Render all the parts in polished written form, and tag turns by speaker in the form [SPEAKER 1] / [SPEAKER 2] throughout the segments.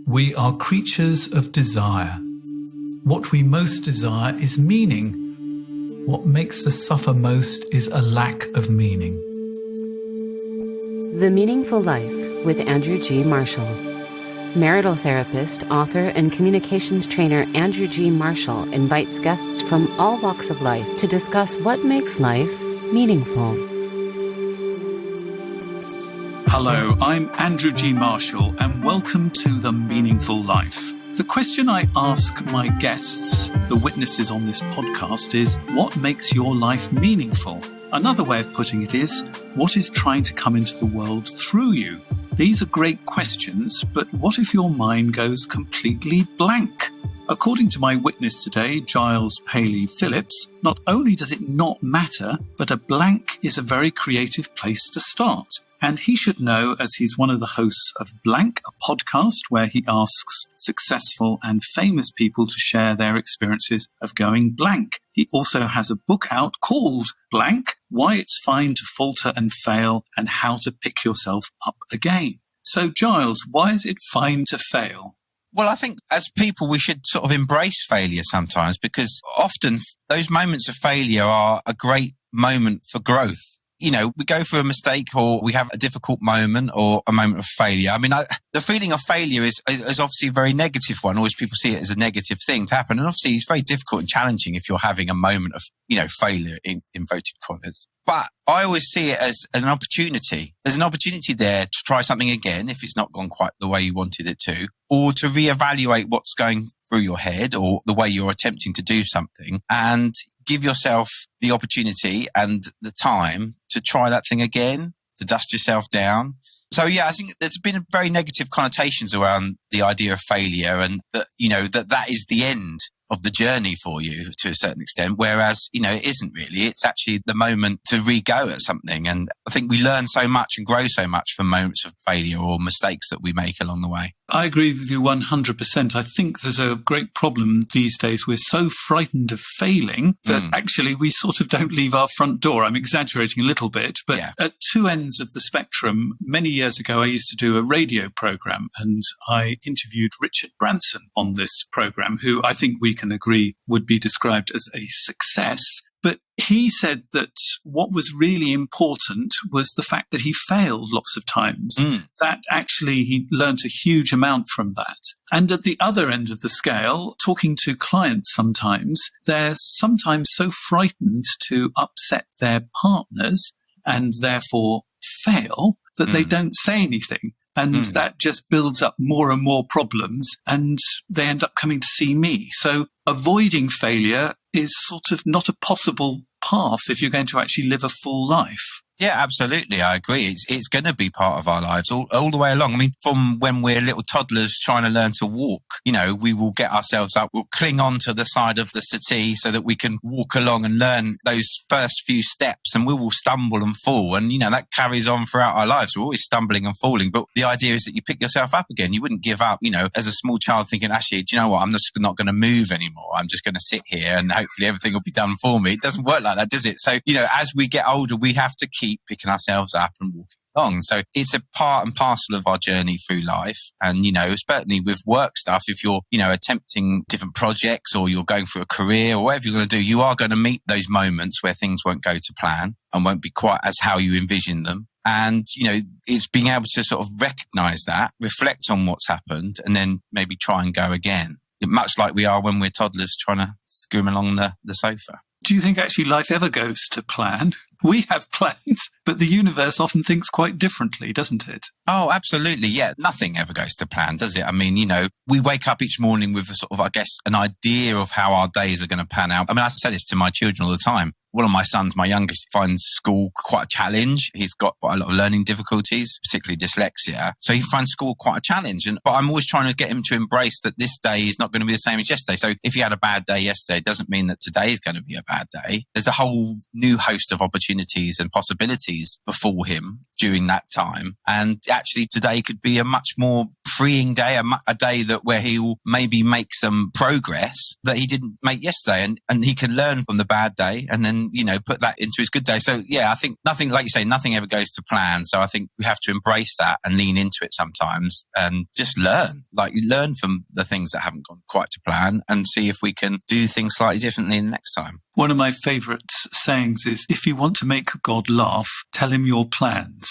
[SPEAKER 1] We are creatures of desire. What we most desire is meaning. What makes us suffer most is a lack of meaning.
[SPEAKER 2] The Meaningful Life with Andrew G. Marshall. Marital therapist, author, and communications trainer Andrew G. Marshall invites guests from all walks of life to discuss what makes life meaningful.
[SPEAKER 1] Hello, I'm Andrew G. Marshall, and welcome to The Meaningful Life. The question I ask my guests, the witnesses on this podcast, is what makes your life meaningful? Another way of putting it is, what is trying to come into the world through you? These are great questions, but what if your mind goes completely blank? According to my witness today, Giles Paley-Phillips, not only does it not matter, but a blank is a very creative place to start. And he should know, as he's one of the hosts of Blank, a podcast where he asks successful and famous people to share their experiences of going blank. He also has a book out called Blank, Why It's Fine to Falter and Fail and How to Pick Yourself Up Again. So, Giles, why is it fine to fail?
[SPEAKER 3] Well, I think as people, we should sort of embrace failure sometimes, because often those moments of failure are a great moment for growth. You know, we go through a mistake or we have a difficult moment or a moment of failure. I mean, the feeling of failure is obviously a very negative one. Always people see it as a negative thing to happen. And obviously it's very difficult and challenging if you're having a moment of, failure in inverted commas. But I always see it as an opportunity. There's an opportunity there to try something again if it's not gone quite the way you wanted it to, or to reevaluate what's going through your head or the way you're attempting to do something, and give yourself the opportunity and the time to try that thing again, to dust yourself down. So, yeah, I think there's been very negative connotations around the idea of failure, and that, that is the end of the journey for you to a certain extent, whereas, it isn't really. It's actually the moment to re-go at something. And I think we learn so much and grow so much from moments of failure or mistakes that we make along the way.
[SPEAKER 1] I agree with you 100%. I think there's a great problem these days. We're so frightened of failing that actually we sort of don't leave our front door. I'm exaggerating a little bit, but at two ends of the spectrum, many years ago, I used to do a radio program, and I interviewed Richard Branson on this program, who I think we can agree would be described as a success. But he said that what was really important was the fact that he failed lots of times, that actually he learnt a huge amount from that. And at the other end of the scale, talking to clients sometimes, they're sometimes so frightened to upset their partners and therefore fail that they don't say anything. And that just builds up more and more problems, and they end up coming to see me. So avoiding failure is sort of not a possible path if you're going to actually live a full life.
[SPEAKER 3] Yeah, absolutely. I agree. It's going to be part of our lives all the way along. I mean, from when we're little toddlers trying to learn to walk, we will get ourselves up, we'll cling onto the side of the settee so that we can walk along and learn those first few steps, and we will stumble and fall. And, that carries on throughout our lives. We're always stumbling and falling. But the idea is that you pick yourself up again. You wouldn't give up, as a small child thinking, actually, do you know what? I'm just not going to move anymore. I'm just going to sit here and hopefully everything will be done for me. It doesn't work like that, does it? So, as we get older, we have to keep picking ourselves up and walking along. So it's a part and parcel of our journey through life. And, certainly with work stuff, if you're, attempting different projects or you're going through a career or whatever you're going to do, you are going to meet those moments where things won't go to plan and won't be quite as how you envision them. And, it's being able to sort of recognize that, reflect on what's happened, and then maybe try and go again. Much like we are when we're toddlers trying to scream along the sofa.
[SPEAKER 1] Do you think actually life ever goes to plan? We have plans, but the universe often thinks quite differently, doesn't it?
[SPEAKER 3] Oh, absolutely. Yeah. Nothing ever goes to plan, does it? I mean, we wake up each morning with a sort of, I guess, an idea of how our days are going to pan out. I mean, I say this to my children all the time. One of my sons, my youngest, finds school quite a challenge. He's got quite a lot of learning difficulties, particularly dyslexia. So he finds school quite a challenge. But I'm always trying to get him to embrace that this day is not going to be the same as yesterday. So if he had a bad day yesterday, it doesn't mean that today is going to be a bad day. There's a whole new host of opportunities opportunities and possibilities before him during that time. And actually today could be a much more freeing day, a day that where he'll maybe make some progress that he didn't make yesterday, and he can learn from the bad day and then, put that into his good day. So yeah, I think nothing, like you say, nothing ever goes to plan. So I think we have to embrace that and lean into it sometimes and just learn from the things that haven't gone quite to plan and see if we can do things slightly differently next time.
[SPEAKER 1] One of my favourite sayings is, if you want to make God laugh, tell him your plans.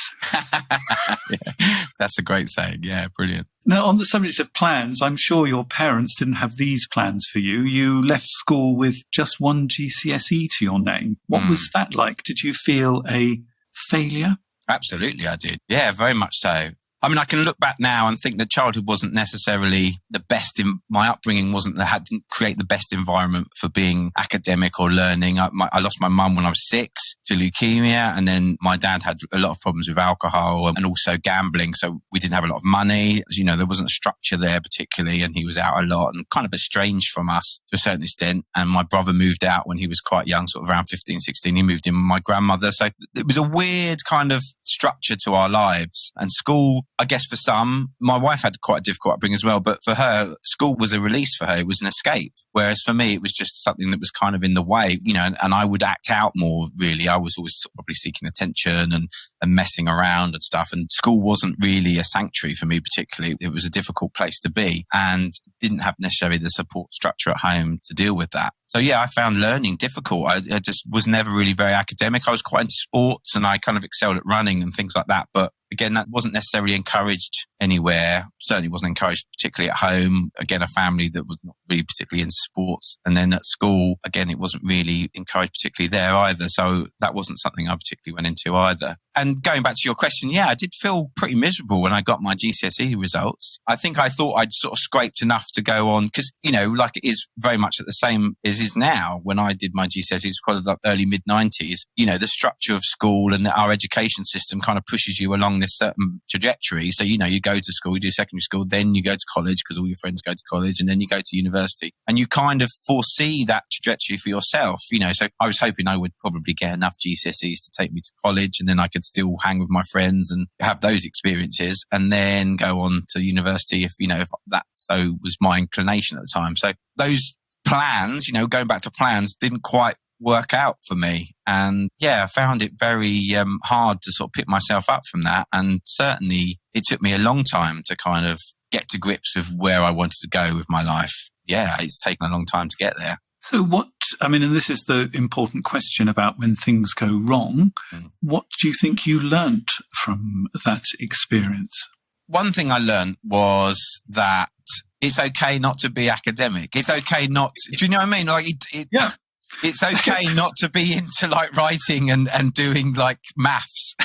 [SPEAKER 3] Yeah, that's a great saying. Yeah, brilliant.
[SPEAKER 1] Now, on the subject of plans, I'm sure your parents didn't have these plans for you. You left school with just one GCSE to your name. What was that like? Did you feel a failure?
[SPEAKER 3] Absolutely, I did. Yeah, very much so. I mean, I can look back now and think that childhood wasn't necessarily the best. My upbringing didn't create the best environment for being academic or learning. I lost my mum when I was 6 to leukemia, and then my dad had a lot of problems with alcohol and also gambling. So we didn't have a lot of money. As you know, there wasn't structure there particularly, and he was out a lot and kind of estranged from us to a certain extent. And my brother moved out when he was quite young, sort of around 15, 16. He moved in with my grandmother. So it was a weird kind of structure to our lives. And school, I guess for some, my wife had quite a difficult upbringing as well, but for her, school was a release for her. It was an escape. Whereas for me, it was just something that was kind of in the way, and I would act out more, really. I was always probably seeking attention and messing around and stuff. And school wasn't really a sanctuary for me particularly. It was a difficult place to be and didn't have necessarily the support structure at home to deal with that. So yeah, I found learning difficult. I just was never really very academic. I was quite into sports and I kind of excelled at running and things like that. But again, that wasn't necessarily encouraged anywhere. Certainly wasn't encouraged particularly at home. Again, a family that was not really particularly in sports. And then at school, again, it wasn't really encouraged particularly there either. So that wasn't something I particularly went into either. And going back to your question, yeah, I did feel pretty miserable when I got my GCSE results. I think I thought I'd sort of scraped enough to go on because, like it is very much at the same as is now. When I did my GCSEs, kind of the early mid-90s, the structure of school and our education system kind of pushes you along this certain trajectory. So, you go to school, you do secondary school, then you go to college because all your friends go to college, and then you go to university. And you kind of foresee that trajectory for yourself, So I was hoping I would probably get enough GCSEs to take me to college, and then I could still hang with my friends and have those experiences, and then go on to university if that so was my inclination at the time. So those plans, going back to plans, didn't quite work out for me. And yeah, I found it very hard to sort of pick myself up from that. And certainly it took me a long time to kind of get to grips with where I wanted to go with my life. Yeah, it's taken a long time to get there.
[SPEAKER 1] So and this is the important question about when things go wrong. What do you think you learnt from that experience?
[SPEAKER 3] One thing I learned was that it's okay not to be academic. It's okay not to, do you know what I mean? Like,
[SPEAKER 1] yeah.
[SPEAKER 3] It's okay not to be into like writing and doing like maths.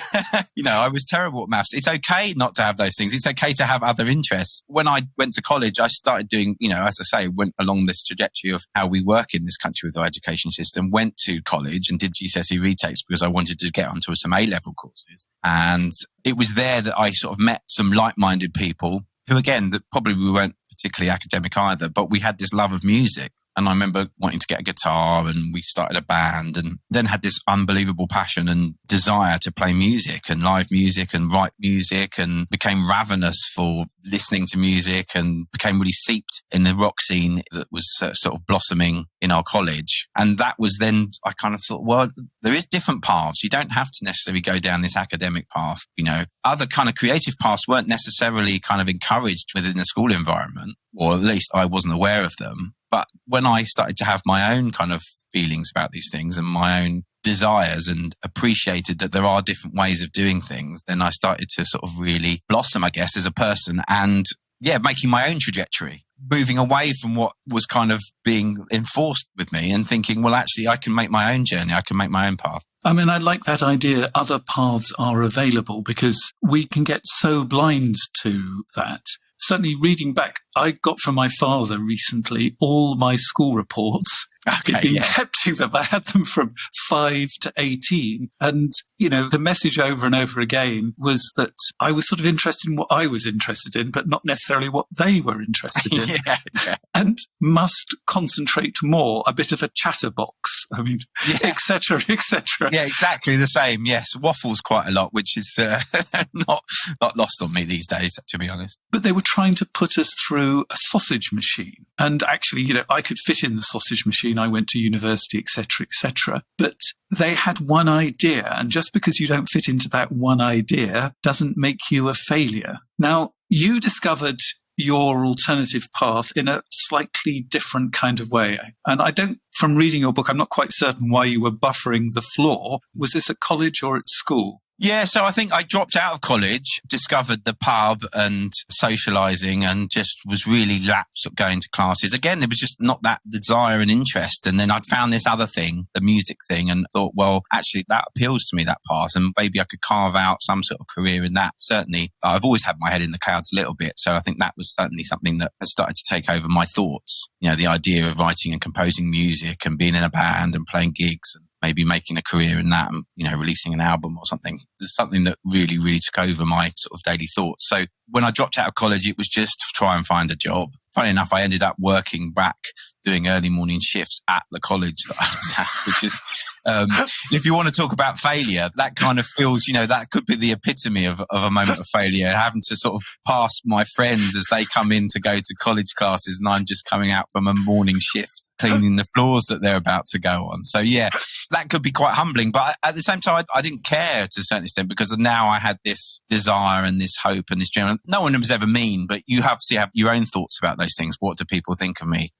[SPEAKER 3] I was terrible at maths. It's okay not to have those things. It's okay to have other interests. When I went to college, I started doing, as I say, went along this trajectory of how we work in this country with our education system, went to college and did GCSE retakes because I wanted to get onto some A-level courses. And it was there that I sort of met some like-minded people who, again, that probably we weren't particularly academic either, but we had this love of music. And I remember wanting to get a guitar, and we started a band, and then had this unbelievable passion and desire to play music and live music and write music, and became ravenous for listening to music and became really seeped in the rock scene that was sort of blossoming in our college. And that was then, I kind of thought, well, there is different paths. You don't have to necessarily go down this academic path. Other kind of creative paths weren't necessarily kind of encouraged within the school environment, or at least I wasn't aware of them. But when I started to have my own kind of feelings about these things and my own desires and appreciated that there are different ways of doing things, then I started to sort of really blossom, I guess, as a person and, making my own trajectory, moving away from what was kind of being enforced with me and thinking, well, actually, I can make my own journey. I can make my own path.
[SPEAKER 1] I mean, I like that idea. Other paths are available because we can get so blind to that. Certainly reading back, I got from my father recently all my school reports He'd been keeping them. I had them from 5 to 18. And, the message over and over again was that I was sort of interested in what I was interested in, but not necessarily what they were interested in. And must concentrate more, a bit of a chatterbox. I mean, et cetera, et cetera.
[SPEAKER 3] Yeah, exactly the same. Yes, waffles quite a lot, which is not lost on me these days, to be honest.
[SPEAKER 1] But they were trying to put us through a sausage machine. And actually, I could fit in the sausage machine. I went to university, et cetera, et cetera. But they had one idea. And just because you don't fit into that one idea doesn't make you a failure. Now, you discovered your alternative path in a slightly different kind of way. And from reading your book, I'm not quite certain why you were buffering the floor. Was this at college or at school?
[SPEAKER 3] Yeah, so I think I dropped out of college, discovered the pub and socialising, and just was really lapsed at going to classes. Again, there was just not that desire and interest. And then I'd found this other thing, the music thing, and thought, well, actually, that appeals to me, that path, and maybe I could carve out some sort of career in that. Certainly, I've always had my head in the clouds a little bit. So I think that was certainly something that has started to take over my thoughts. The idea of writing and composing music and being in a band and playing gigs and maybe making a career in that and, releasing an album or something. It's something that really, really took over my sort of daily thoughts. So when I dropped out of college, it was just to try and find a job. Funny enough, I ended up working back, doing early morning shifts at the college that I was at, which is, if you want to talk about failure, that kind of feels, that could be the epitome of a moment of failure, having to sort of pass my friends as they come in to go to college classes and I'm just coming out from a morning shift, cleaning the floors that they're about to go on. So yeah, that could be quite humbling. But at the same time, I didn't care to a certain extent because now I had this desire and this hope and this dream. No one was ever mean, but you obviously have your own thoughts about those things. What do people think of me?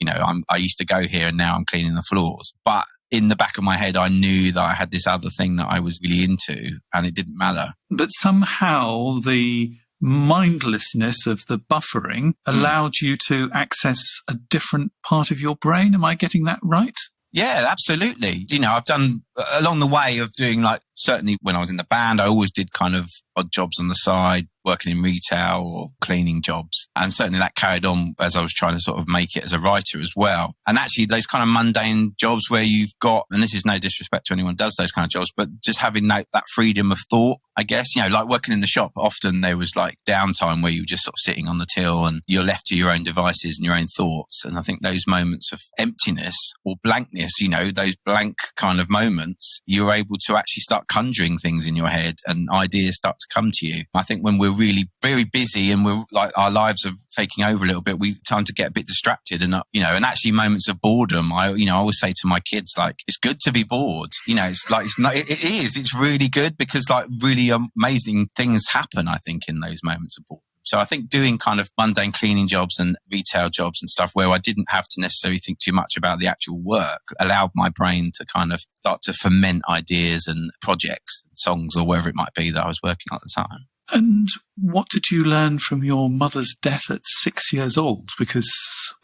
[SPEAKER 3] I used to go here and now I'm cleaning the floors. But in the back of my head, I knew that I had this other thing that I was really into and it didn't matter.
[SPEAKER 1] But somehow the mindlessness of the buffering allowed you to access a different part of your brain. Am I getting that right?
[SPEAKER 3] Yeah, absolutely. I've done along the way of doing certainly when I was in the band, I always did kind of odd jobs on the side, working in retail or cleaning jobs. And certainly that carried on as I was trying to sort of make it as a writer as well. And actually those kind of mundane jobs where you've got, and this is no disrespect to anyone who does those kind of jobs, but just having that freedom of thought, I guess, like working in the shop, often there was downtime where you were just sort of sitting on the till and you're left to your own devices and your own thoughts. And I think those moments of emptiness or blankness, those blank kind of moments, you're able to actually start conjuring things in your head and ideas start to come to you. I think when we're really very busy and we're our lives are taking over a little bit, we tend to get a bit distracted and and actually moments of boredom. I always say to my kids, it's good to be bored. It's really good because really amazing things happen, I think, in those moments of boredom. So I think doing kind of mundane cleaning jobs and retail jobs and stuff where I didn't have to necessarily think too much about the actual work allowed my brain to kind of start to ferment ideas and projects, songs or wherever it might be that I was working on at the time.
[SPEAKER 1] And what did you learn from your mother's death at 6 years old? Because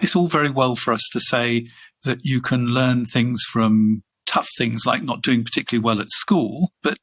[SPEAKER 1] it's all very well for us to say that you can learn things from tough things like not doing particularly well at school, but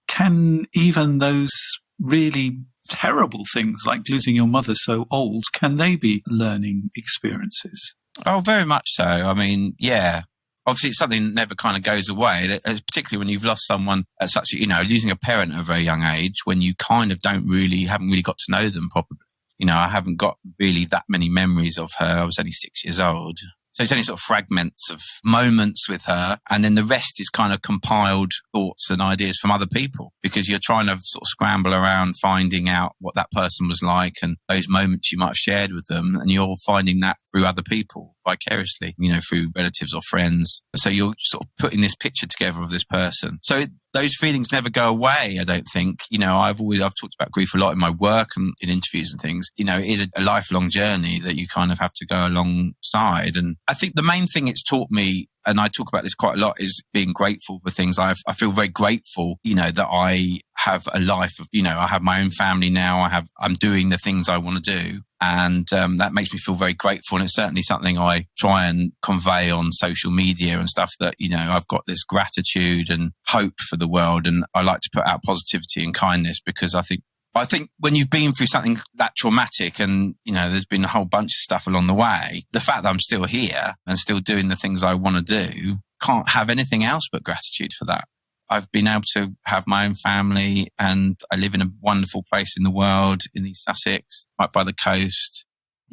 [SPEAKER 1] can even those really terrible things like losing your mother so old, can they be learning experiences?
[SPEAKER 3] Oh, very much so. I mean, yeah. Obviously, it's something that never kind of goes away, particularly when you've lost someone at such, losing a parent at a very young age when you kind of haven't really got to know them properly. I haven't got really that many memories of her. I was only 6 years old. So it's only sort of fragments of moments with her. And then the rest is kind of compiled thoughts and ideas from other people because you're trying to sort of scramble around finding out what that person was like and those moments you might have shared with them. And you're finding that through other people vicariously, through relatives or friends. So you're sort of putting this picture together of this person. So those feelings never go away, I don't think. I've talked about grief a lot in my work and in interviews and things. It is a lifelong journey that you kind of have to go alongside. And I think the main thing it's taught me, and I talk about this quite a lot, is being grateful for things. I feel very grateful, that I have a life of, I have my own family now. I'm doing the things I want to do. And that makes me feel very grateful. And it's certainly something I try and convey on social media and stuff that, I've got this gratitude and hope for the world. And I like to put out positivity and kindness because I think I think when you've been through something that traumatic and, there's been a whole bunch of stuff along the way, the fact that I'm still here and still doing the things I want to do, can't have anything else but gratitude for that. I've been able to have my own family and I live in a wonderful place in the world in East Sussex, right by the coast.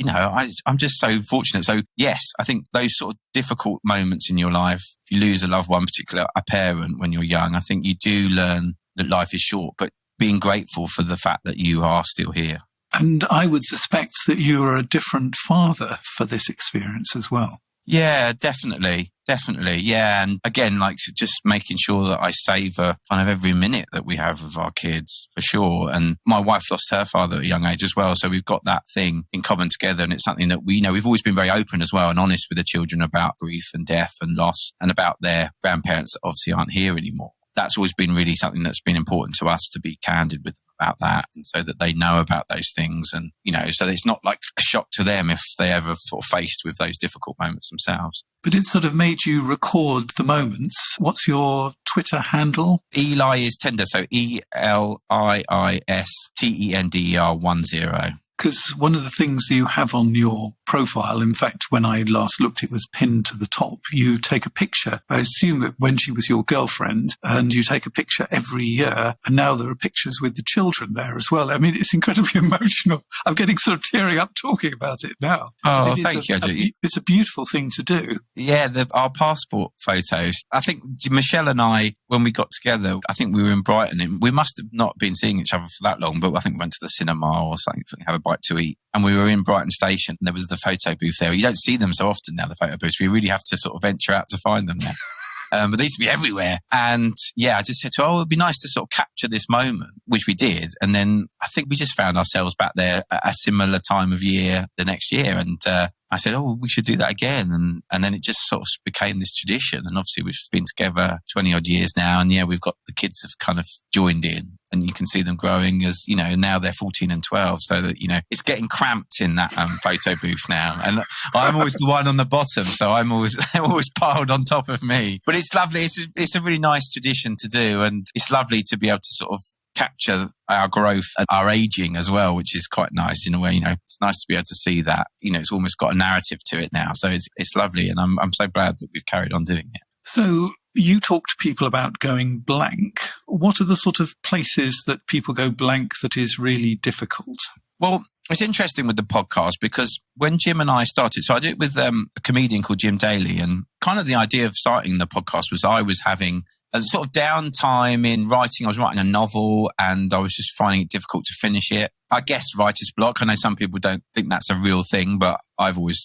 [SPEAKER 3] I'm just so fortunate. So yes, I think those sort of difficult moments in your life, if you lose a loved one, particularly a parent when you're young, I think you do learn that life is short, but being grateful for the fact that you are still here.
[SPEAKER 1] And I would suspect that you are a different father for this experience as well.
[SPEAKER 3] Yeah, definitely. Yeah. And again, just making sure that I savor kind of every minute that we have of our kids, for sure. And my wife lost her father at a young age as well. So we've got that thing in common together. And it's something that we've always been very open as well and honest with the children about grief and death and loss and about their grandparents that obviously aren't here anymore. That's always been really something that's been important to us, to be candid with them about that, and so that they know about those things, and so it's not like a shock to them if they ever sort of faced with those difficult moments themselves.
[SPEAKER 1] But it sort of made you record the moments. What's your Twitter handle?
[SPEAKER 3] Eli is tender, so ELIISTENDER10.
[SPEAKER 1] Because one of the things you have on your profile, in fact, when I last looked, it was pinned to the top. You take a picture, I assume it when she was your girlfriend, and you take a picture every year. And now there are pictures with the children there as well. I mean, it's incredibly emotional. I'm getting sort of tearing up talking about it now.
[SPEAKER 3] Oh, thank you.
[SPEAKER 1] It's a beautiful thing to do.
[SPEAKER 3] Yeah, our passport photos. I think Michelle and I, when we got together, I think we were in Brighton. And we must have not been seeing each other for that long, but I think we went to the cinema or something, have a bite to eat. And we were in Brighton Station. And there was the photo booth there. You don't see them so often now, the photo booths. We really have to sort of venture out to find them now. But they used to be everywhere. And yeah, I just said to her, it'd be nice to sort of capture this moment, which we did. And then I think we just found ourselves back there at a similar time of year the next year. And I said, we should do that again. And then it just sort of became this tradition. And obviously we've been together 20 odd years now. And yeah, we've got the kids have kind of joined in. And you can see them growing as, now they're 14 and 12. So that, it's getting cramped in that photo booth now. And I'm always the one on the bottom. So they're always piled on top of me. But it's lovely. It's a really nice tradition to do. And it's lovely to be able to sort of capture our growth and our aging as well, which is quite nice in a way. It's nice to be able to see that. It's almost got a narrative to it now. So it's lovely. And I'm so glad that we've carried on doing it.
[SPEAKER 1] So you talk to people about going blank. What are the sort of places that people go blank that is really difficult?
[SPEAKER 3] Well, it's interesting with the podcast because when Jim and I started, so I did it with a comedian called Jim Daly, and kind of the idea of starting the podcast was I was having a sort of downtime in writing. I was writing a novel and I was just finding it difficult to finish it. I guess writer's block. I know some people don't think that's a real thing, but I've always,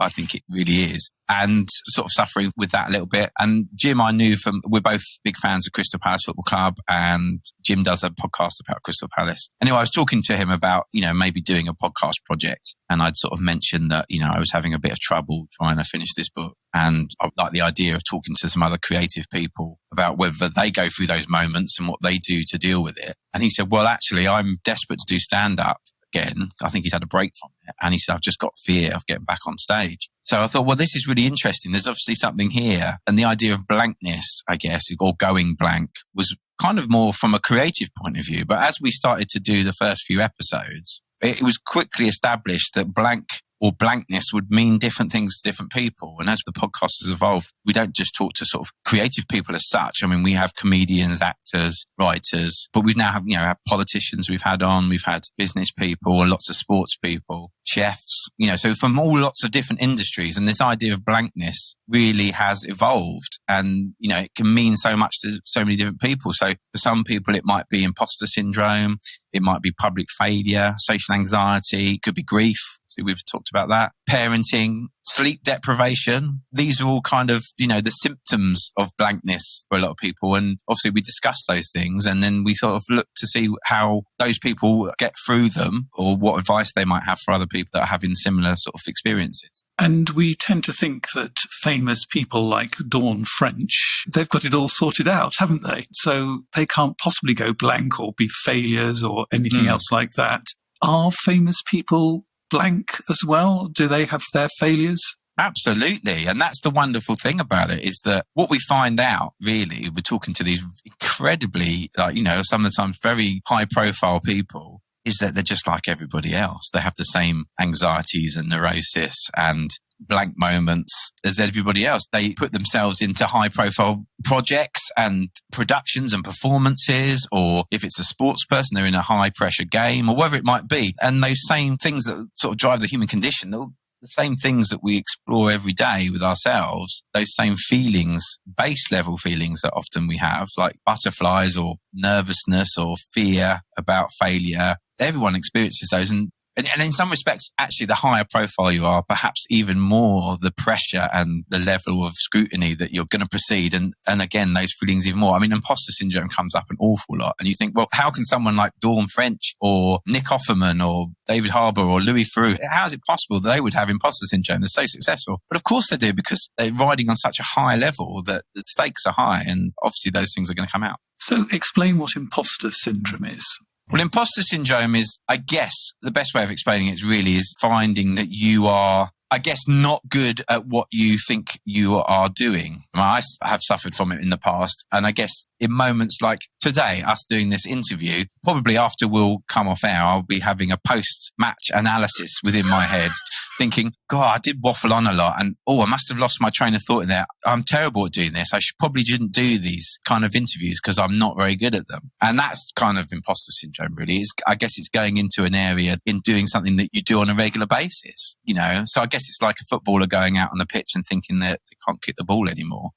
[SPEAKER 3] I think it really is. And sort of suffering with that a little bit. And Jim, I knew we're both big fans of Crystal Palace Football Club, and Jim does a podcast about Crystal Palace. Anyway, I was talking to him about, maybe doing a podcast project. And I'd sort of mentioned that, I was having a bit of trouble trying to finish this book. And I like the idea of talking to some other creative people about whether they go through those moments and what they do to deal with it. And he said, well, actually, I'm desperate to do stand-up again. I think he's had a break from it. And he said, I've just got fear of getting back on stage. So I thought, well, this is really interesting. There's obviously something here. And the idea of blankness, I guess, or going blank was kind of more from a creative point of view. But as we started to do the first few episodes, it was quickly established that blank or blankness would mean different things to different people. And as the podcast has evolved, we don't just talk to sort of creative people as such. I mean, we have comedians, actors, writers, but we've now have politicians we've had on, we've had business people and lots of sports people, chefs, so from all lots of different industries. And this idea of blankness really has evolved, and, it can mean so much to so many different people. So for some people, it might be imposter syndrome. It might be public failure, social anxiety, it could be grief. So we've talked about that. Parenting, sleep deprivation. These are all kind of, the symptoms of blankness for a lot of people. And obviously we discuss those things, and then we sort of look to see how those people get through them, or what advice they might have for other people that are having similar sort of experiences.
[SPEAKER 1] And we tend to think that famous people like Dawn French, they've got it all sorted out, haven't they? So they can't possibly go blank or be failures or anything else like that. Are famous people blank as well? Do they have their failures?
[SPEAKER 3] Absolutely. And that's the wonderful thing about it, is that what we find out, really, we're talking to these incredibly, sometimes very high profile people, is that they're just like everybody else. They have the same anxieties and neurosis and blank moments as everybody else. They put themselves into high profile projects and productions and performances, or if it's a sports person, they're in a high pressure game or whatever it might be. And those same things that sort of drive the human condition, the same things that we explore every day with ourselves, those same feelings, base level feelings that often we have, like butterflies or nervousness or fear about failure. Everyone experiences those. And in some respects, actually, the higher profile you are, perhaps even more the pressure and the level of scrutiny that you're going to proceed. And again, those feelings even more. I mean, imposter syndrome comes up an awful lot. And you think, well, how can someone like Dawn French or Nick Offerman or David Harbour or Louis Theroux, how is it possible that they would have imposter syndrome? They're so successful. But of course they do, because they're riding on such a high level that the stakes are high. And obviously those things are going to come out.
[SPEAKER 1] So explain what imposter syndrome is.
[SPEAKER 3] Well, imposter syndrome is, I guess, the best way of explaining it really is finding that you are, I guess, not good at what you think you are doing. I have suffered from it in the past. And I guess in moments like today, us doing this interview, probably after we'll come off air, I'll be having a post-match analysis within my head, thinking, God, I did waffle on a lot. And, I must have lost my train of thought in there. I'm terrible at doing this. I probably shouldn't do these kind of interviews because I'm not very good at them. And that's kind of imposter syndrome, really. I guess it's going into an area in doing something that you do on a regular basis, So I guess it's like a footballer going out on the pitch and thinking that they can't kick the ball anymore.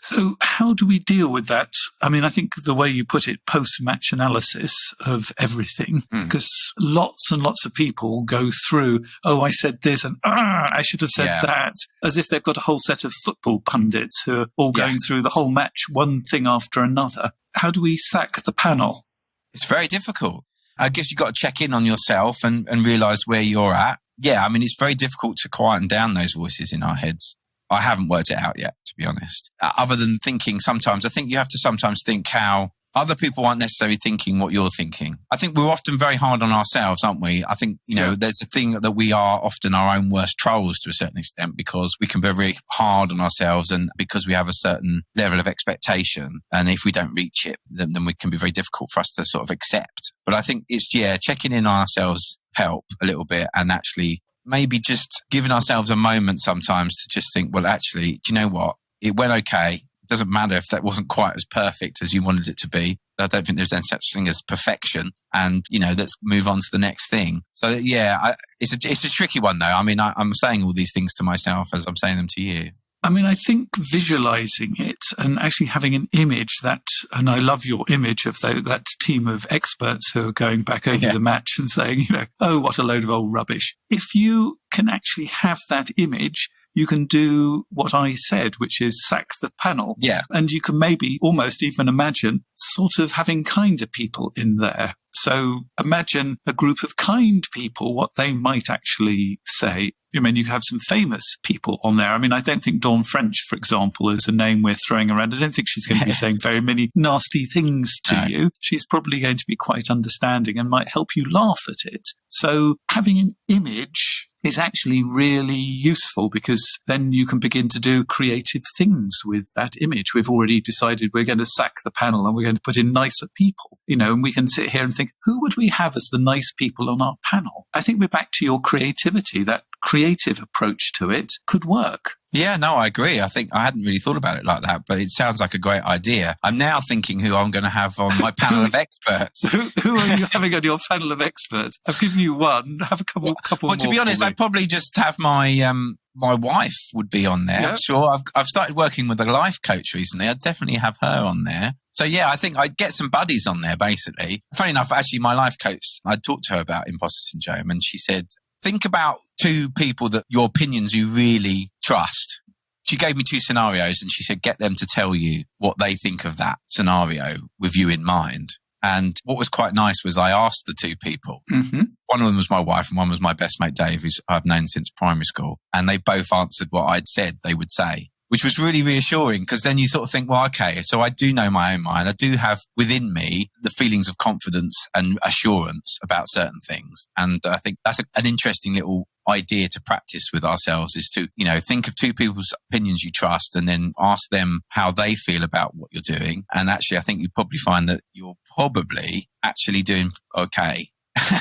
[SPEAKER 1] So how do we deal with that? I mean, I think the way you put it, post-match analysis of everything, because lots and lots of people go through, I said this and I should have said that, as if they've got a whole set of football pundits who are all going through the whole match, one thing after another. How do we sack the panel?
[SPEAKER 3] It's very difficult. I guess you've got to check in on yourself and realise where you're at. Yeah, I mean, it's very difficult to quieten down those voices in our heads. I haven't worked it out yet, to be honest. Other than thinking sometimes, I think you have to sometimes think how other people aren't necessarily thinking what you're thinking. I think we're often very hard on ourselves, aren't we? I think, there's a thing that we are often our own worst trolls to a certain extent, because we can be very hard on ourselves, and because we have a certain level of expectation. And if we don't reach it, then we can be very difficult for us to sort of accept. But I think it's, checking in on ourselves help a little bit, and actually maybe just giving ourselves a moment sometimes to just think, well, actually, do you know what? It went okay. It doesn't matter if that wasn't quite as perfect as you wanted it to be. I don't think there's any such thing as perfection. And, let's move on to the next thing. So, it's a tricky one, though. I mean, I'm saying all these things to myself as I'm saying them to you.
[SPEAKER 1] I mean, I think visualizing it and actually having an image and I love your image of that team of experts who are going back over the match and saying, what a load of old rubbish. If you can actually have that image, you can do what I said, which is sack the panel.
[SPEAKER 3] Yeah.
[SPEAKER 1] And you can maybe almost even imagine sort of having kinder people in there. So imagine a group of kind people, what they might actually say. I mean, you have some famous people on there. I mean, I don't think Dawn French, for example, is a name we're throwing around. I don't think she's going to be saying very many nasty things to you. She's probably going to be quite understanding and might help you laugh at it. So having an image is actually really useful, because then you can begin to do creative things with that image. We've already decided we're going to sack the panel and we're going to put in nicer people, and we can sit here and think, who would we have as the nice people on our panel? I think we're back to your creativity. That creative approach to it could work.
[SPEAKER 3] Yeah, no, I agree. I think I hadn't really thought about it like that, but it sounds like a great idea. I'm now thinking who I'm going to have on my panel of experts.
[SPEAKER 1] Who are you having on your panel of experts? I've given you one. Have a couple more.
[SPEAKER 3] Well, to be honest, I'd probably just have my wife would be on there. Yeah. Sure. I've started working with a life coach recently. I'd definitely have her on there. So yeah, I think I'd get some buddies on there, basically. Funny enough, actually, my life coach, I talked to her about imposter syndrome, and she said, think about two people that your opinions you really trust. She gave me two scenarios and she said, get them to tell you what they think of that scenario with you in mind. And what was quite nice was I asked the two people. Mm-hmm. One of them was my wife and one was my best mate, Dave, who I've known since primary school. And they both answered what I'd said they would say, which was really reassuring, because then you sort of think, well, okay, so I do know my own mind. I do have within me the feelings of confidence and assurance about certain things. And I think that's an interesting little idea to practice with ourselves is to, think of two people's opinions you trust and then ask them how they feel about what you're doing. And actually, I think you probably find that you're probably actually doing okay.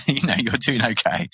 [SPEAKER 3] You're doing okay.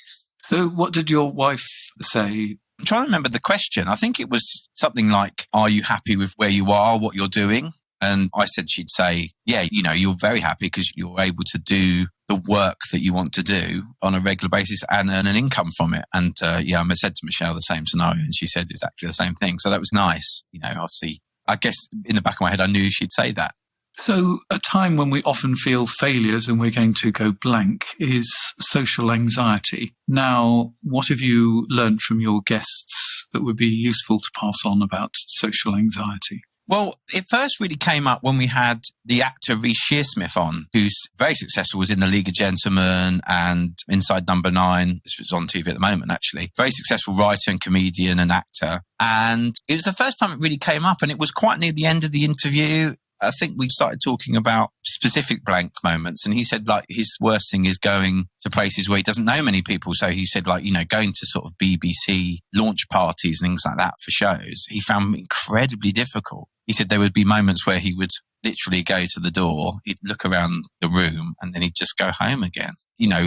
[SPEAKER 1] So what did your wife say?
[SPEAKER 3] I'm trying to remember the question. I think it was something like, are you happy with where you are, what you're doing? And I said she'd say, yeah, you're very happy because you're able to do the work that you want to do on a regular basis and earn an income from it. And I said to Michelle the same scenario and she said exactly the same thing. So that was nice. Obviously, I guess in the back of my head, I knew she'd say that.
[SPEAKER 1] So a time when we often feel failures and we're going to go blank is social anxiety. Now, what have you learned from your guests that would be useful to pass on about social anxiety?
[SPEAKER 3] Well, it first really came up when we had the actor Reece Shearsmith on, who's very successful, was in The League of Gentlemen and Inside Number 9. This was on TV at the moment, actually. Very successful writer and comedian and actor. And it was the first time it really came up, and it was quite near the end of the interview. I think we started talking about specific blank moments, and he said his worst thing is going to places where he doesn't know many people. So he said going to sort of BBC launch parties and things like that for shows, he found incredibly difficult. He said there would be moments where he would literally go to the door, he'd look around the room and then he'd just go home again,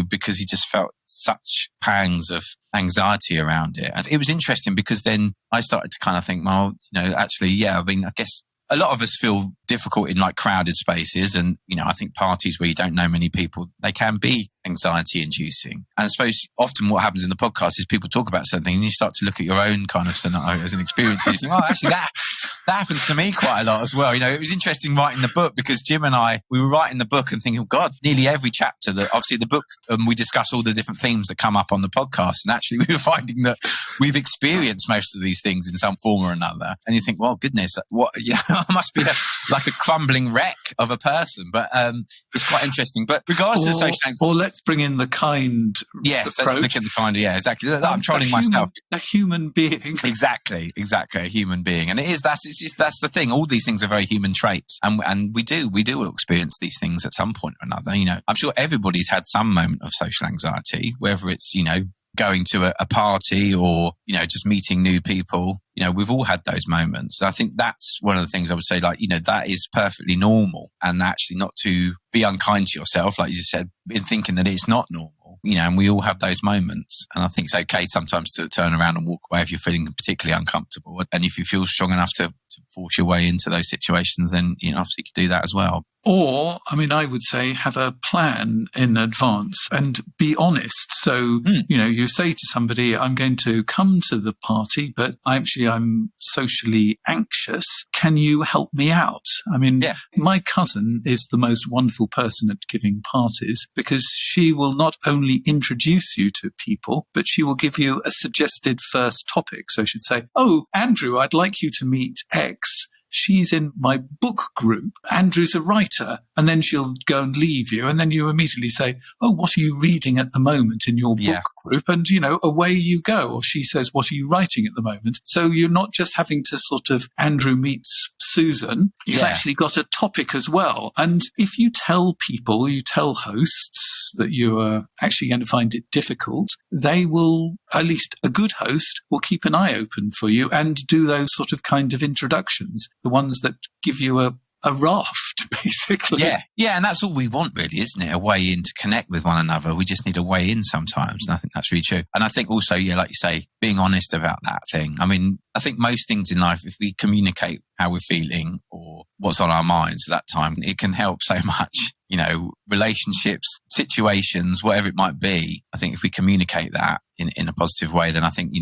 [SPEAKER 3] because he just felt such pangs of anxiety around it. And it was interesting because then I started to kind of think, well, actually, yeah, I mean, I guess a lot of us feel difficult in crowded spaces. And, I think parties where you don't know many people, they can be anxiety inducing. And I suppose often what happens in the podcast is people talk about something and you start to look at your own kind of scenario as an experience. And you think, oh, actually that happens to me quite a lot as well. It was interesting writing the book because Jim and I, we were writing the book and thinking, oh God, nearly every chapter that obviously the book, we discuss all the different themes that come up on the podcast. And actually we were finding that we've experienced most of these things in some form or another. And you think, well, goodness, what, I must be like a crumbling wreck of a person. But it's quite interesting. But regardless of social anxiety,
[SPEAKER 1] or let's bring in the kind.
[SPEAKER 3] Yes,
[SPEAKER 1] approach.
[SPEAKER 3] let's look at the kind. Yeah, exactly. I'm trying myself.
[SPEAKER 1] A human being.
[SPEAKER 3] Exactly. A human being, and that's the thing. All these things are very human traits, and we do experience these things at some point or another. I'm sure everybody's had some moment of social anxiety, whether it's going to a party or just meeting new people. We've all had those moments. And I think that's one of the things I would say, that is perfectly normal, and actually not to be unkind to yourself, like you said, in thinking that it's not normal. And we all have those moments. And I think it's okay sometimes to turn around and walk away if you're feeling particularly uncomfortable. And if you feel strong enough to force your way into those situations, then obviously you can do that as well.
[SPEAKER 1] Or, I would say have a plan in advance and be honest. So, you say to somebody, I'm going to come to the party, but I'm socially anxious. Can you help me out? My cousin is the most wonderful person at giving parties because she will not only introduce you to people, but she will give you a suggested first topic. So she'd say, oh, Andrew, I'd like you to meet X. She's in my book group. Andrew's a writer. And then she'll go and leave you. And then you immediately say, oh, what are you reading at the moment in your book group? And, away you go. Or she says, what are you writing at the moment? So you're not just having to sort of Andrew meets Susan. You've actually got a topic as well. And if you tell hosts that you are actually going to find it difficult, they will, at least a good host, will keep an eye open for you and do those sort of kind of introductions, the ones that give you a raft, basically. Yeah, and that's all we want, really, isn't it? A way in to connect with one another. We just need a way in sometimes, and I think that's really true. And I think also, like you say, being honest about that thing. I think most things in life, if we communicate how we're feeling or what's on our minds at that time, it can help so much. Relationships, situations, whatever it might be. I think if we communicate that in a positive way, then I think,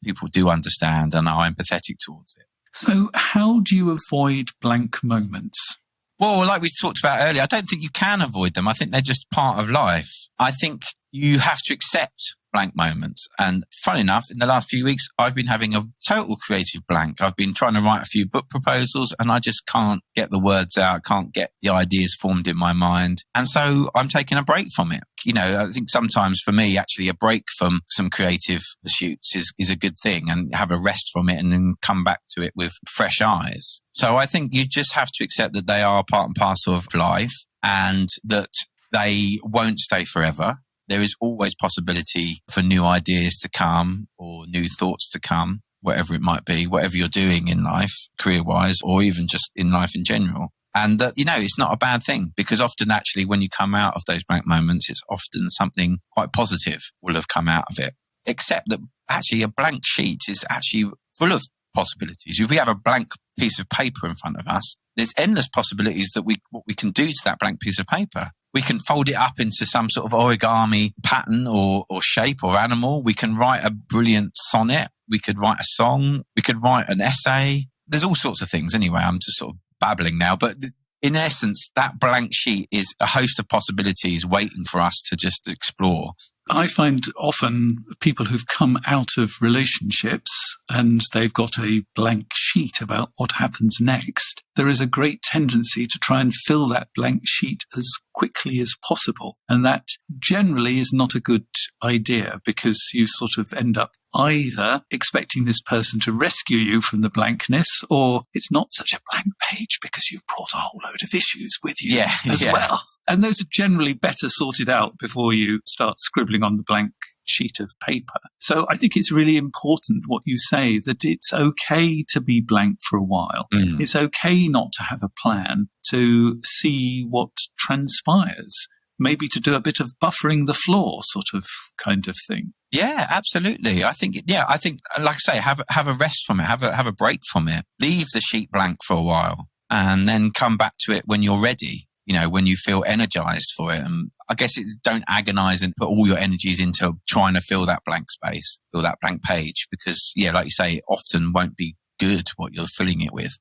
[SPEAKER 1] people do understand and are empathetic towards it. So how do you avoid blank moments? Well, like we talked about earlier, I don't think you can avoid them. I think they're just part of life. I think you have to accept blank moments. And funny enough, in the last few weeks, I've been having a total creative blank. I've been trying to write a few book proposals and I just can't get the words out, can't get the ideas formed in my mind. And so I'm taking a break from it. I think sometimes for me, actually a break from some creative pursuits is a good thing, and have a rest from it and then come back to it with fresh eyes. So I think you just have to accept that they are part and parcel of life and that they won't stay forever.
[SPEAKER 3] there is always possibility for new ideas to come or new thoughts to come, whatever it might be, whatever you're doing in life, career-wise, or even just in life in general. And that, it's not a bad thing, because often actually when you come out of those blank moments, it's often something quite positive will have come out of it. Except that actually a blank sheet is actually full of possibilities. If we have a blank piece of paper in front of us, there's endless possibilities that what we can do to that blank piece of paper. We can fold it up into some sort of origami pattern or shape or animal. We can write a brilliant sonnet. We could write a song. We could write an essay. There's all sorts of things. Anyway, I'm just sort of babbling now, but in essence, that blank sheet is a host of possibilities waiting for us to just explore.
[SPEAKER 1] I find often people who've come out of relationships and they've got a blank sheet about what happens next, there is a great tendency to try and fill that blank sheet as quickly as possible. And that generally is not a good idea, because you sort of end up either expecting this person to rescue you from the blankness, or it's not such a blank page because you've brought a whole load of issues with you as well. And those are generally better sorted out before you start scribbling on the blank sheet of paper. So I think it's really important what you say, that it's okay to be blank for a while. It's okay not to have a plan, to see what transpires, maybe to do a bit of buffering the floor sort of kind of thing.
[SPEAKER 3] Yeah, absolutely. I think, like I say, have a rest from it, have a break from it, leave the sheet blank for a while, and then come back to it when you're ready. When you feel energized for it. And I guess it's don't agonize and put all your energies into trying to fill that blank space, fill that blank page, because, like you say, it often won't be good what you're filling it with.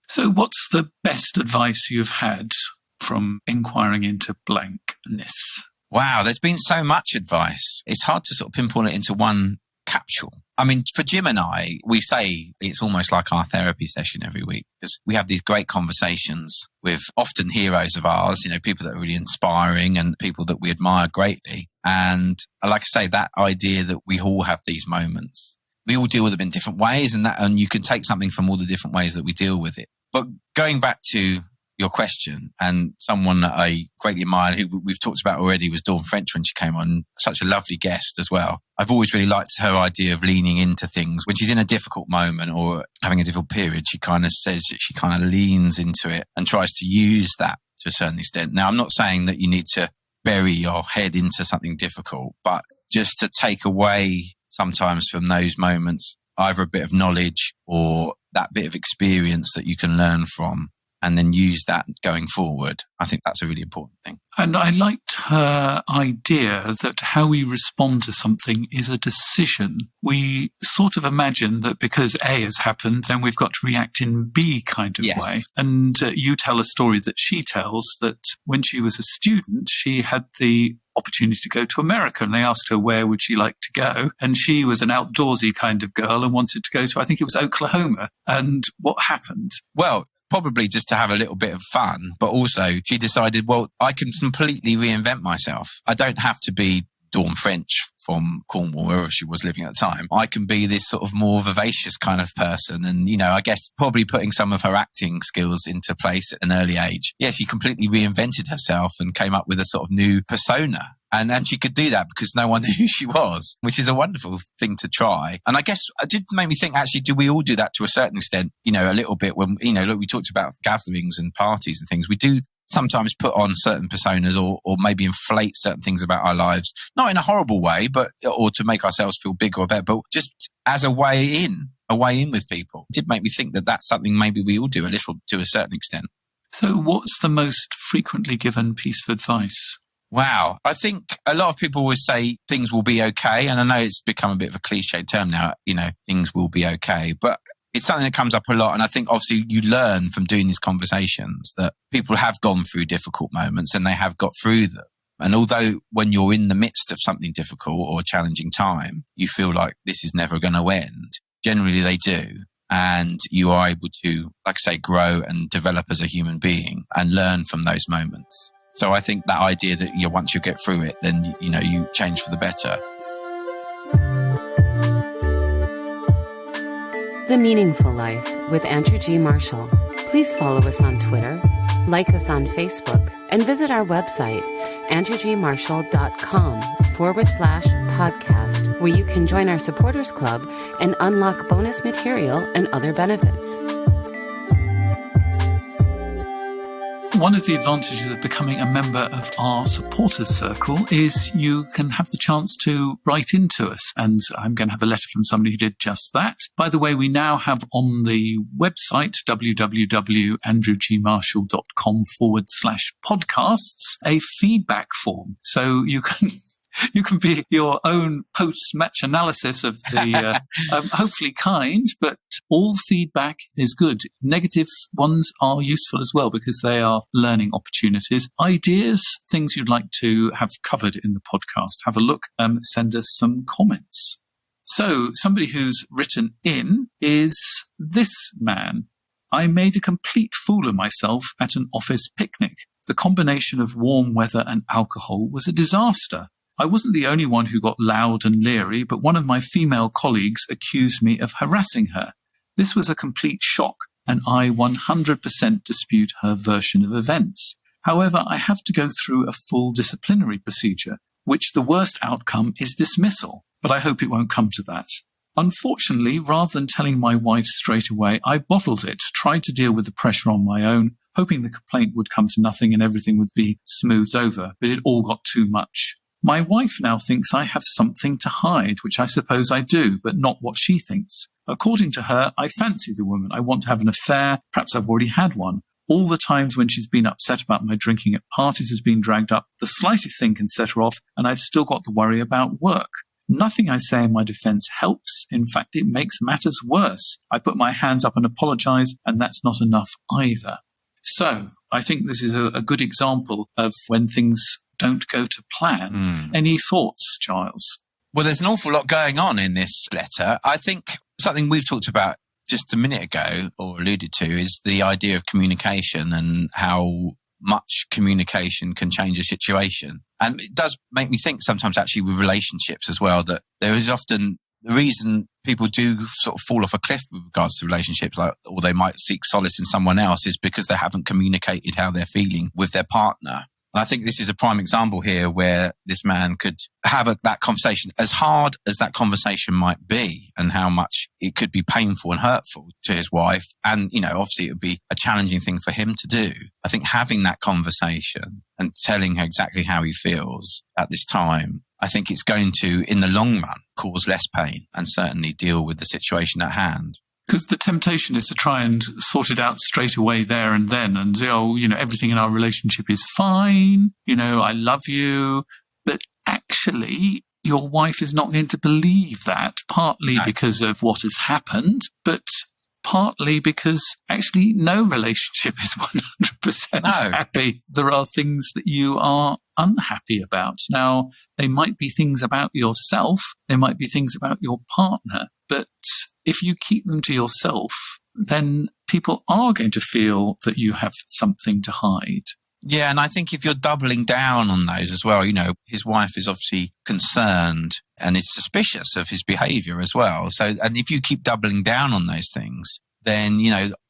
[SPEAKER 1] So what's the best advice you've had from inquiring into blankness?
[SPEAKER 3] Wow, there's been so much advice. It's hard to sort of pinpoint it into one capsule. I mean, for Jim and I, we say it's almost like our therapy session every week, because we have these great conversations with often heroes of ours, people that are really inspiring and people that we admire greatly. And like I say, that idea that we all have these moments, we all deal with them in different ways, and you can take something from all the different ways that we deal with it. But going back to your question, and someone that I greatly admire, who we've talked about already, was Dawn French when she came on. Such a lovely guest as well. I've always really liked her idea of leaning into things. When she's in a difficult moment or having a difficult period, she kind of says that she kind of leans into it and tries to use that to a certain extent. Now, I'm not saying that you need to bury your head into something difficult, but just to take away sometimes from those moments, either a bit of knowledge or that bit of experience that you can learn from, and then use that going forward. I think that's a really important thing.
[SPEAKER 1] And I liked her idea that how we respond to something is a decision. We sort of imagine that because A has happened, then we've got to react in B kind of way. And you tell a story that she tells, that when she was a student, she had the opportunity to go to America, and they asked her where would she like to go, and she was an outdoorsy kind of girl and wanted to go to, I think it was Oklahoma. And what happened?
[SPEAKER 3] Well, probably just to have a little bit of fun, but also she decided, well, I can completely reinvent myself. I don't have to be Dawn French from Cornwall, wherever she was living at the time. I can be this sort of more vivacious kind of person. And, I guess probably putting some of her acting skills into place at an early age. Yeah, she completely reinvented herself and came up with a sort of new persona. And she could do that because no one knew who she was, which is a wonderful thing to try. And I guess it did make me think, actually, do we all do that to a certain extent? A little bit when, look, we talked about gatherings and parties and things. We do sometimes put on certain personas or maybe inflate certain things about our lives, not in a horrible way, or to make ourselves feel bigger or better, but just as a way in with people. It did make me think that that's something maybe we all do a little to a certain extent.
[SPEAKER 1] So what's the most frequently given piece of advice?
[SPEAKER 3] Wow. I think a lot of people always say things will be okay. And I know it's become a bit of a cliche term now, things will be okay. But it's something that comes up a lot. And I think obviously you learn from doing these conversations that people have gone through difficult moments and they have got through them. And although when you're in the midst of something difficult or a challenging time, you feel like this is never going to end, generally they do. And you are able to, like I say, grow and develop as a human being and learn from those moments. So I think that idea that once you get through it, then, you change for the better.
[SPEAKER 2] The Meaningful Life with Andrew G. Marshall. Please follow us on Twitter, like us on Facebook, And visit our website, andrewgmarshall.com/podcast, where you can join our supporters club and unlock bonus material and other benefits.
[SPEAKER 1] One of the advantages of becoming a member of our supporters circle is you can have the chance to write into us. And I'm going to have a letter from somebody who did just that. By the way, we now have on the website, www.andrewgmarshall.com/podcasts, a feedback form. So you can be your own post-match analysis of the, hopefully kind, but all feedback is good. Negative ones are useful as well because they are learning opportunities. Ideas, things you'd like to have covered in the podcast. Have a look, send us some comments. So somebody who's written in is this man. I made a complete fool of myself at an office picnic. The combination of warm weather and alcohol was a disaster. I wasn't the only one who got loud and leery, but one of my female colleagues accused me of harassing her. This was a complete shock, and I 100% dispute her version of events. However, I have to go through a full disciplinary procedure, which the worst outcome is dismissal, but I hope it won't come to that. Unfortunately, rather than telling my wife straight away, I bottled it, tried to deal with the pressure on my own, hoping the complaint would come to nothing and everything would be smoothed over, but it all got too much. My wife now thinks I have something to hide, which I suppose I do, but not what she thinks. According to her, I fancy the woman. I want to have an affair. Perhaps I've already had one. All the times when she's been upset about my drinking at parties has been dragged up. The slightest thing can set her off, and I've still got the worry about work. Nothing I say in my defense helps. In fact, it makes matters worse. I put my hands up and apologize, and that's not enough either. So I think this is a good example of when things don't go to plan. Any thoughts, Giles?
[SPEAKER 3] Well, there's an awful lot going on in this letter. I think something we've talked about just a minute ago or alluded to is the idea of communication and how much communication can change a situation. And it does make me think sometimes actually with relationships as well, that there is often the reason people do sort of fall off a cliff with regards to relationships, like, or they might seek solace in someone else, is because they haven't communicated how they're feeling with their partner. And I think this is a prime example here where this man could have that conversation, as hard as that conversation might be and how much it could be painful and hurtful to his wife. And, you know, obviously it would be a challenging thing for him to do. I think having that conversation and telling her exactly how he feels at this time, I think it's going to, in the long run, cause less pain and certainly deal with the situation at hand.
[SPEAKER 1] Because the temptation is to try and sort it out straight away there and then and, everything in our relationship is fine. I love you. But actually, your wife is not going to believe that, partly because of what has happened, but partly because actually no relationship is 100% happy. There are things that you are unhappy about. Now, they might be things about yourself. They might be things about your partner. But if you keep them to yourself, then people are going to feel that you have something to hide.
[SPEAKER 3] Yeah, and I think if you're doubling down on those as well, his wife is obviously concerned and is suspicious of his behaviour as well. So, and if you keep doubling down on those things, then,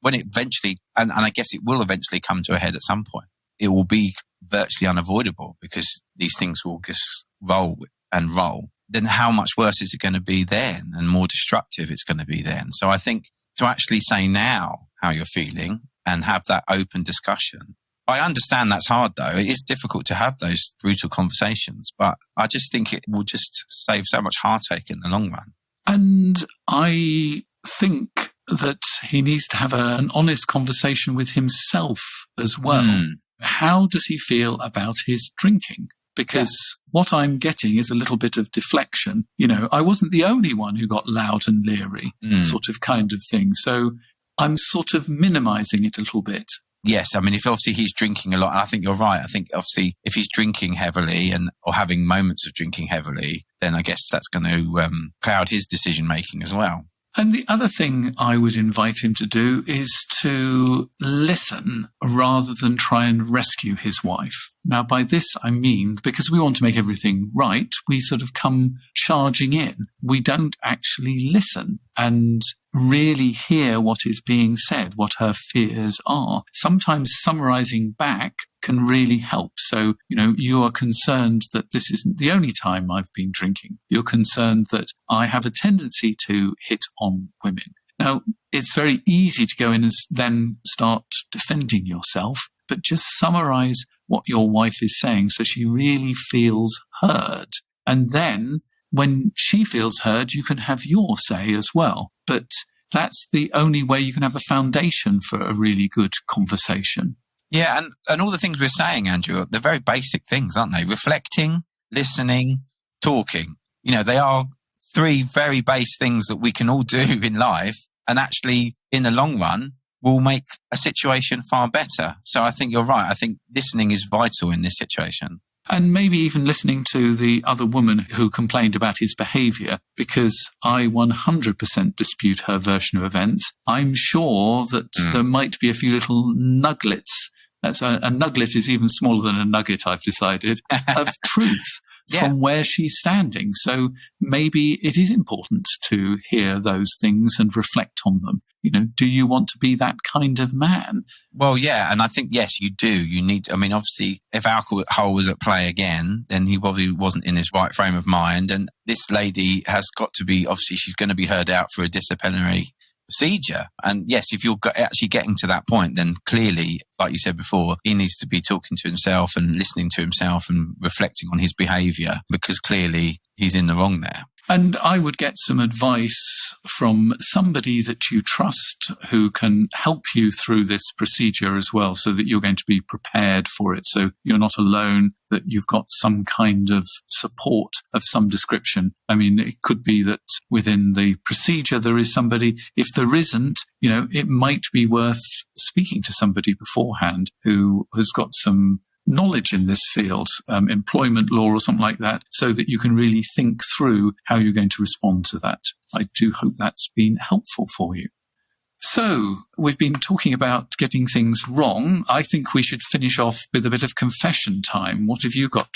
[SPEAKER 3] when it eventually, and I guess it will eventually come to a head at some point, it will be virtually unavoidable because these things will just roll and roll. Then how much worse is it going to be then and more destructive it's going to be then? So I think to actually say now how you're feeling and have that open discussion. I understand that's hard though. It is difficult to have those brutal conversations, but I just think it will just save so much heartache in the long run.
[SPEAKER 1] And I think that he needs to have an honest conversation with himself as well. How does he feel about his drinking? Because what I'm getting is a little bit of deflection. I wasn't the only one who got loud and leery, sort of kind of thing. So I'm sort of minimizing it a little bit.
[SPEAKER 3] Yes, I mean, if obviously he's drinking a lot, and I think you're right. I think obviously if he's drinking heavily or having moments of drinking heavily, then I guess that's going to cloud his decision making as well.
[SPEAKER 1] And the other thing I would invite him to do is to listen rather than try and rescue his wife. Now, by this, I mean, because we want to make everything right, we sort of come charging in. We don't actually listen and really hear what is being said, what her fears are. Sometimes summarizing back can really help. So, you are concerned that this isn't the only time I've been drinking. You're concerned that I have a tendency to hit on women. Now, it's very easy to go in and then start defending yourself, but just summarize what your wife is saying so she really feels heard. And then when she feels heard, you can have your say as well. But that's the only way you can have a foundation for a really good conversation.
[SPEAKER 3] Yeah, and all the things we're saying, Andrew, they're very basic things, aren't they? Reflecting, listening, talking. They are 3 very base things that we can all do in life, and actually, in the long run, will make a situation far better. So I think you're right. I think listening is vital in this situation.
[SPEAKER 1] And maybe even listening to the other woman who complained about his behaviour, because I 100% dispute her version of events. I'm sure that there might be a few little nuggets. That's a nugget is even smaller than a nugget, I've decided, of truth from where she's standing. So maybe it is important to hear those things and reflect on them. Do you want to be that kind of man?
[SPEAKER 3] Well, yeah. And I think, yes, you do. You need, obviously, if alcohol was at play again, then he probably wasn't in his right frame of mind. And this lady has got to be, obviously, she's going to be heard out for a disciplinary procedure. And yes, if you're actually getting to that point, then clearly, like you said before, he needs to be talking to himself and listening to himself and reflecting on his behaviour, because clearly he's in the wrong there.
[SPEAKER 1] And I would get some advice from somebody that you trust who can help you through this procedure as well, so that you're going to be prepared for it. So you're not alone, that you've got some kind of support of some description. It could be that within the procedure there is somebody. If there isn't, it might be worth speaking to somebody beforehand who has got some knowledge in this field, employment law or something like that, so that you can really think through how you're going to respond to that. I do hope that's been helpful for you. So we've been talking about getting things wrong. I think we should finish off with a bit of confession time. What have you got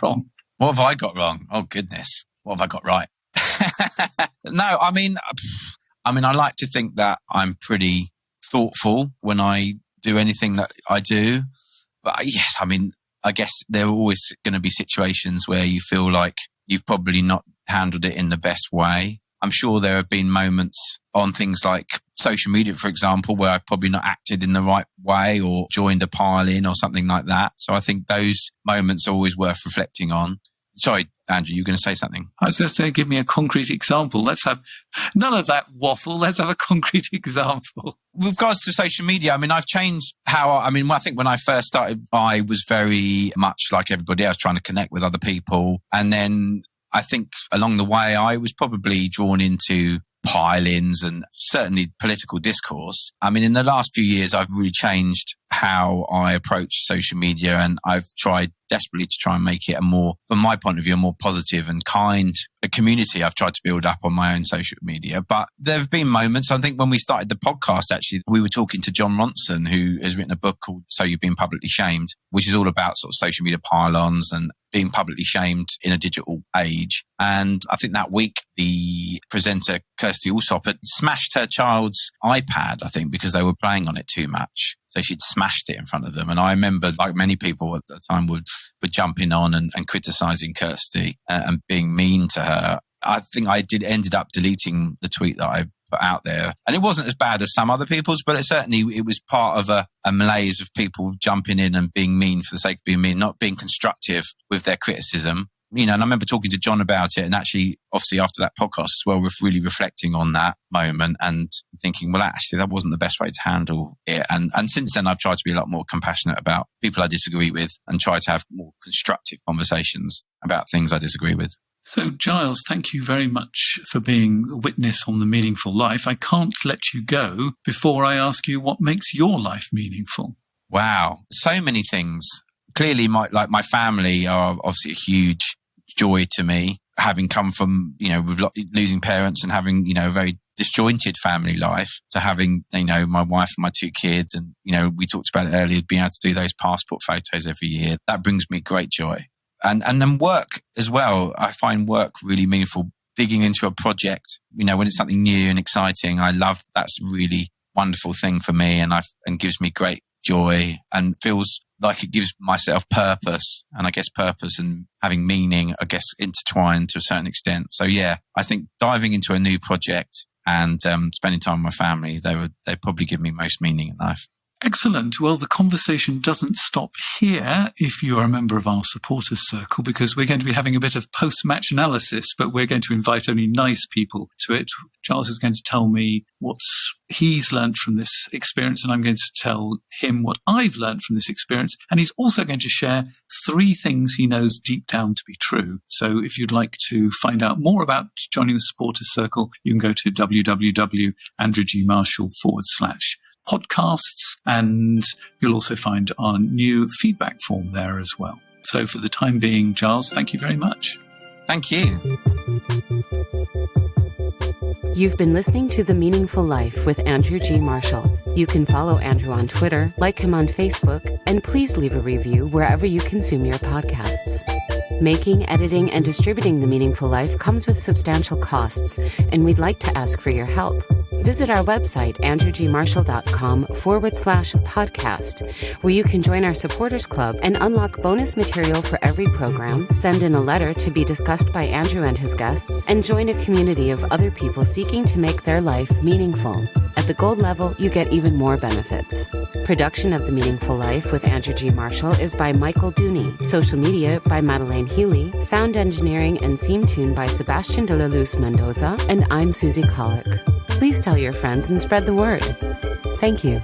[SPEAKER 1] wrong?
[SPEAKER 3] What have I got wrong? Oh, goodness. What have I got right? No, I like to think that I'm pretty thoughtful when I do anything that I do. But yes, I guess there are always going to be situations where you feel like you've probably not handled it in the best way. I'm sure there have been moments on things like social media, for example, where I've probably not acted in the right way or joined a pile in or something like that. So I think those moments are always worth reflecting on. Sorry, Andrew, you were going to say something?
[SPEAKER 1] I was just saying, give me a concrete example. Let's have none of that waffle. Let's have a concrete example.
[SPEAKER 3] With regards to social media, I've changed how, I think when I first started, I was very much like everybody else, trying to connect with other people. And then I think along the way, I was probably drawn into pile-ins and certainly political discourse. In the last few years, I've really changed how I approach social media, and I've tried desperately to try and make it from my point of view, a more positive and kind community I've tried to build up on my own social media. But there have been moments, I think when we started the podcast, actually, we were talking to John Ronson, who has written a book called So You've Been Publicly Shamed, which is all about sort of social media pile-ons and being publicly shamed in a digital age. And I think that week, the presenter, Kirsty Allsop, had smashed her child's iPad, I think, because they were playing on it too much. So she'd smashed it in front of them. And I remember, like many people at the time, were jumping on and criticising Kirsty and being mean to her. I think I ended up deleting the tweet that I put out there. And it wasn't as bad as some other people's, but it was part of a malaise of people jumping in and being mean for the sake of being mean, not being constructive with their criticism. And I remember talking to John about it, and actually, obviously, after that podcast as well, really reflecting on that moment and thinking, well, actually, that wasn't the best way to handle it. And since then, I've tried to be a lot more compassionate about people I disagree with and try to have more constructive conversations about things I disagree with.
[SPEAKER 1] So, Giles, thank you very much for being a witness on The Meaningful Life. I can't let you go before I ask you what makes your life meaningful.
[SPEAKER 3] Wow, so many things. Clearly, my family are obviously a huge joy to me, having come from, with losing parents and having, a very disjointed family life, to having, my wife and my 2 kids. And, we talked about it earlier, being able to do those passport photos every year. That brings me great joy. And then work as well. I find work really meaningful. Digging into a project, when it's something new and exciting, I love, that's a really wonderful thing for me and gives me great joy and feels like it gives myself purpose. And I guess purpose and having meaning, I guess, intertwined to a certain extent. So yeah, I think diving into a new project and spending time with my family, they probably give me most meaning in life.
[SPEAKER 1] Excellent. Well, the conversation doesn't stop here if you're a member of our supporters circle, because we're going to be having a bit of post-match analysis, but we're going to invite only nice people to it. Giles is going to tell me what he's learned from this experience, and I'm going to tell him what I've learned from this experience. And he's also going to share 3 things he knows deep down to be true. So if you'd like to find out more about joining the supporters circle, you can go to www.andrewgmarshall.com/podcasts, and you'll also find our new feedback form there as well. So for the time being, Giles, thank you very much.
[SPEAKER 3] Thank you.
[SPEAKER 2] You've been listening to The Meaningful Life with Andrew G. Marshall. You can follow Andrew on Twitter, like him on Facebook, and please leave a review wherever you consume your podcasts. Making, editing, and distributing The Meaningful Life comes with substantial costs, and we'd like to ask for your help. Visit our website, andrewgmarshall.com/podcast, where you can join our supporters club and unlock bonus material for every program, send in a letter to be discussed by Andrew and his guests, and join a community of other people seeking to make their life meaningful. At the gold level, you get even more benefits. Production of The Meaningful Life with Andrew G. Marshall is by Michael Dooney. Social media by Madeleine Healy. Sound engineering and theme tune by Sebastian de la Luz Mendoza. And I'm Susie Colick. Please tell your friends and spread the word. Thank you.